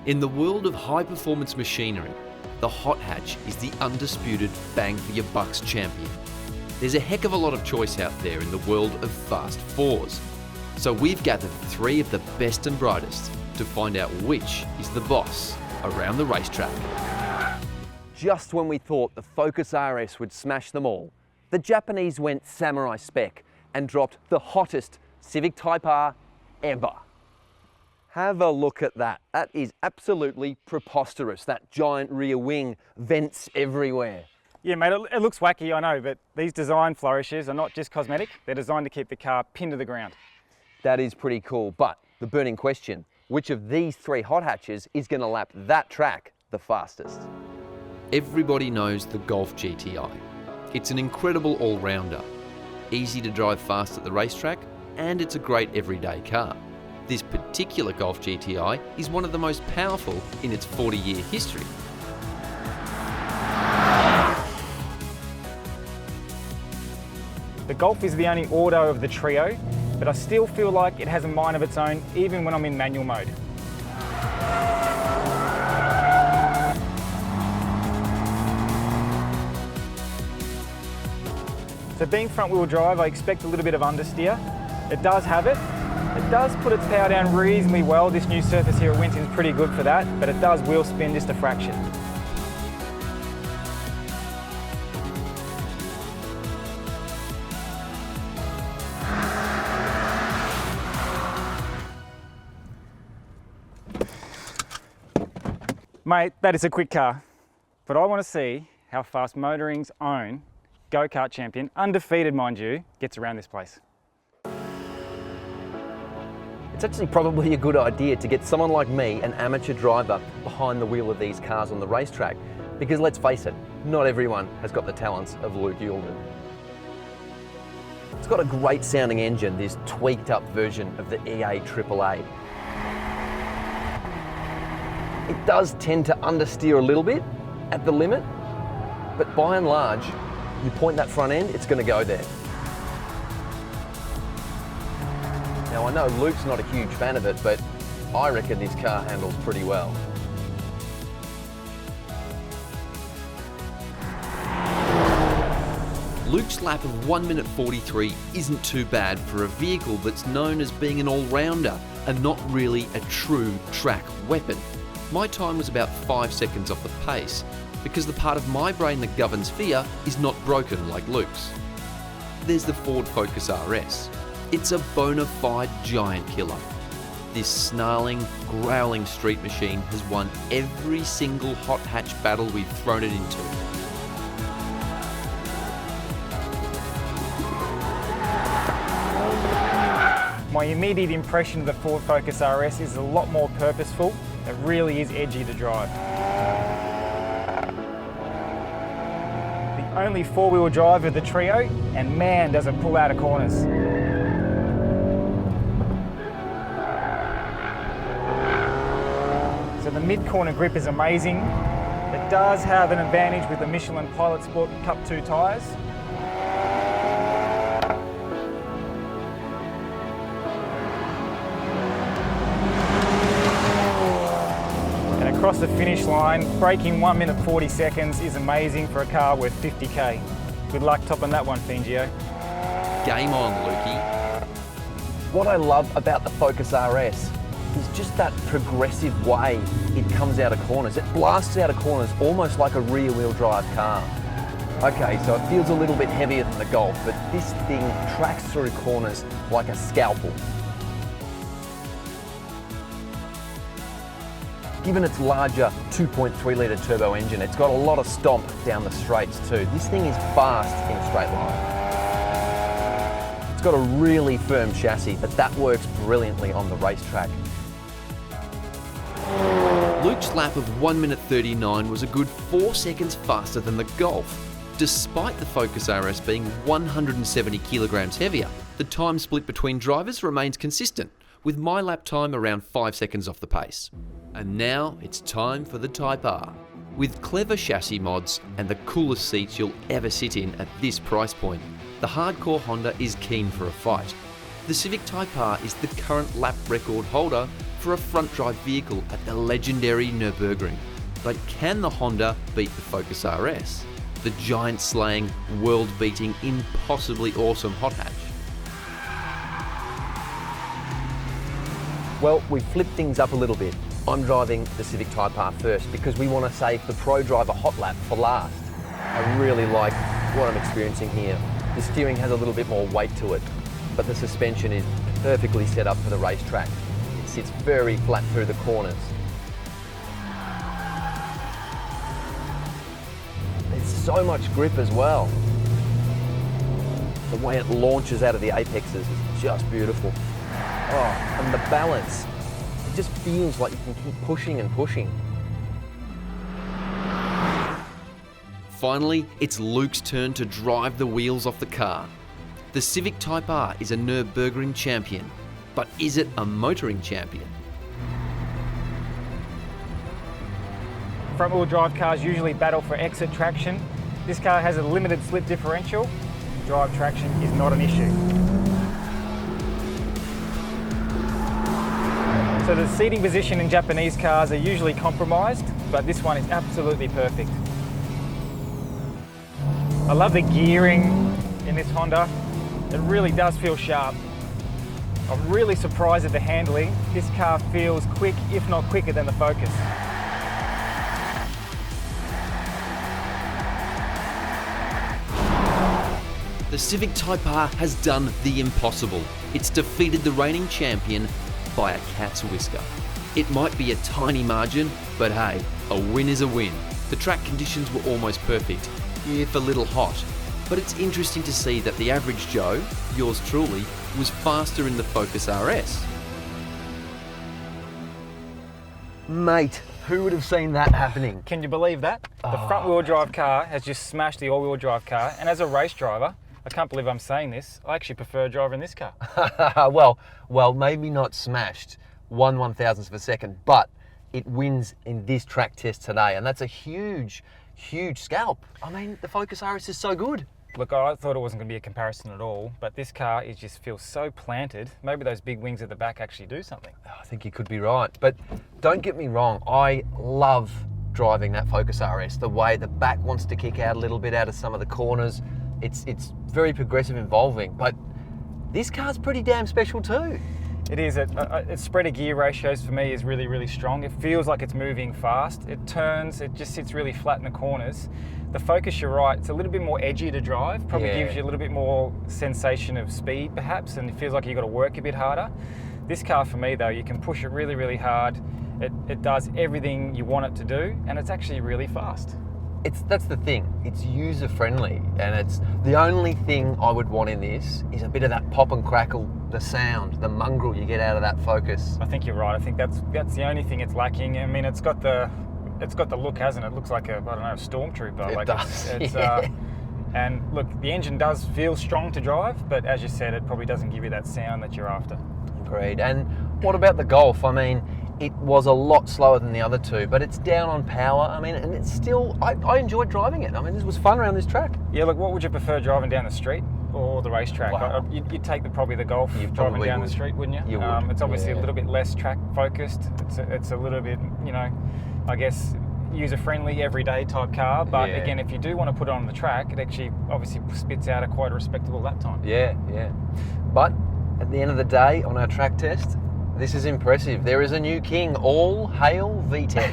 In the world of high-performance machinery, the hot hatch is the undisputed bang-for-your-bucks champion. There's a heck of a lot of choice out there in the world of fast fours. So we've gathered 3 of the best and brightest to find out which is the boss around the racetrack. Just when we thought the Focus RS would smash them all, the Japanese went samurai spec and dropped the hottest Civic Type R ever. Have a look at that. That is absolutely preposterous. That giant rear wing, vents everywhere. Yeah, mate, it looks wacky, I know, but these design flourishes are not just cosmetic, they're designed to keep the car pinned to the ground. That is pretty cool, but the burning question, which of these 3 hot hatches is going to lap that track the fastest? Everybody knows the Golf GTI. It's an incredible all-rounder, easy to drive fast at the racetrack, and it's a great everyday car. This particular Golf GTI is one of the most powerful in its 40-year history. The Golf is the only auto of the trio, but I still feel like it has a mind of its own even when I'm in manual mode. So being front wheel drive, I expect a little bit of understeer. It does have it. It does put its power down reasonably well. This new surface here at Winton is pretty good for that, but it does wheel spin just a fraction. Mate, that is a quick car, but I want to see how fast Motoring's own go-kart champion, undefeated mind you, gets around this place. It's actually probably a good idea to get someone like me, an amateur driver, behind the wheel of these cars on the racetrack, because let's face it, not everyone has got the talents of Luke Youlden. It's got a great sounding engine, this tweaked up version of the EA AAA. It does tend to understeer a little bit at the limit, but by and large, you point that front end, it's going to go there. Now I know Luke's not a huge fan of it, but I reckon this car handles pretty well. Luke's lap of 1 minute 43 isn't too bad for a vehicle that's known as being an all-rounder and not really a true track weapon. My time was about 5 seconds off the pace, because the part of my brain that governs fear is not broken like Luke's. There's the Ford Focus RS. It's a bona fide giant killer. This snarling, growling street machine has won every single hot hatch battle we've thrown it into. My immediate impression of the Ford Focus RS is a lot more purposeful. It really is edgy to drive. The only 4-wheel drive of the trio, and man does it pull out of corners. So the mid-corner grip is amazing. It does have an advantage with the Michelin Pilot Sport Cup 2 tyres. Across the finish line, braking 1 minute 40 seconds is amazing for a car worth 50k. Good luck topping that one, Fingio. Game on, Lukey. What I love about the Focus RS is just that progressive way it comes out of corners. It blasts out of corners almost like a rear-wheel drive car. Okay, so it feels a little bit heavier than the Golf, but this thing tracks through corners like a scalpel. Given its larger 2.3 litre turbo engine, it's got a lot of stomp down the straights too. This thing is fast in a straight line. It's got a really firm chassis, but that works brilliantly on the racetrack. Luke's lap of 1 minute 39 was a good 4 seconds faster than the Golf. Despite the Focus RS being 170 kilograms heavier, the time split between drivers remains consistent, with my lap time around 5 seconds off the pace. And now it's time for the Type R. With clever chassis mods and the coolest seats you'll ever sit in at this price point, the hardcore Honda is keen for a fight. The Civic Type R is the current lap record holder for a front-drive vehicle at the legendary Nürburgring. But can the Honda beat the Focus RS? The giant-slaying, world-beating, impossibly awesome hot hatch? Well, we flipped things up a little bit. I'm driving the Civic Type R first because we want to save the Pro Driver hot lap for last. I really like what I'm experiencing here. The steering has a little bit more weight to it, but the suspension is perfectly set up for the racetrack. It sits very flat through the corners. There's so much grip as well. The way it launches out of the apexes is just beautiful. Oh, and the balance. It just feels like you can keep pushing and pushing. Finally, it's Luke's turn to drive the wheels off the car. The Civic Type R is a Nürburgring champion, but is it a motoring champion? Front-wheel drive cars usually battle for exit traction. This car has a limited slip differential. Drive traction is not an issue. So the seating position in Japanese cars are usually compromised, but this one is absolutely perfect. I love the gearing in this Honda. It really does feel sharp. I'm really surprised at the handling. This car feels quick, if not quicker than the Focus. The Civic Type R has done the impossible. It's defeated the reigning champion by a cat's whisker. It might be a tiny margin, but hey, a win is a win. The track conditions were almost perfect, if a little hot. But it's interesting to see that the average Joe, yours truly, was faster in the Focus RS. Mate, who would have seen that happening? Can you believe that? The front-wheel drive car has just smashed the all-wheel drive car, and as a race driver, I can't believe I'm saying this, I actually prefer driving this car. well, maybe not smashed 1/1000th of a second, but it wins in this track test today, and that's a huge scalp. I mean, the Focus RS is so good. Look, I thought it wasn't going to be a comparison at all, but this car just feels so planted. Maybe those big wings at the back actually do something. I think you could be right, but don't get me wrong, I love driving that Focus RS, the way the back wants to kick out a little bit out of some of the corners. It's very progressive, involving, but this car's pretty damn special too. It is. Its spread of gear ratios for me is really, really strong. It feels like it's moving fast. It turns, it just sits really flat in the corners. The Focus, you're right, it's a little bit more edgy to drive, probably gives you a little bit more sensation of speed perhaps, and it feels like you've got to work a bit harder. This car for me though, you can push it really, really hard. It does everything you want it to do, and it's actually really fast. That's the thing, it's user friendly, and it's the only thing I would want in this is a bit of that pop and crackle, the sound, the mongrel you get out of that Focus. I think you're right. I think that's the only thing it's lacking. I mean, it's got the look, hasn't it? It looks like a, I don't know, stormtrooper. It does. It's yeah. And look, the engine does feel strong to drive, but as you said, it probably doesn't give you that sound that you're after. Agreed. And what about the Golf? I mean, it was a lot slower than the other two, but it's down on power. I mean, and it's still, I enjoyed driving it. I mean, this was fun around this track. Yeah, look, what would you prefer, driving down the street or the racetrack? Wow. You'd take probably the Golf driving down the street, wouldn't you? You would. It's obviously a little bit less track focused. It's a little bit, I guess, user-friendly, everyday type car, but again, if you do want to put it on the track, it actually obviously spits out a quite a respectable lap time. Yeah. But at the end of the day, on our track test, this is impressive. There is a new king. All hail VTEC.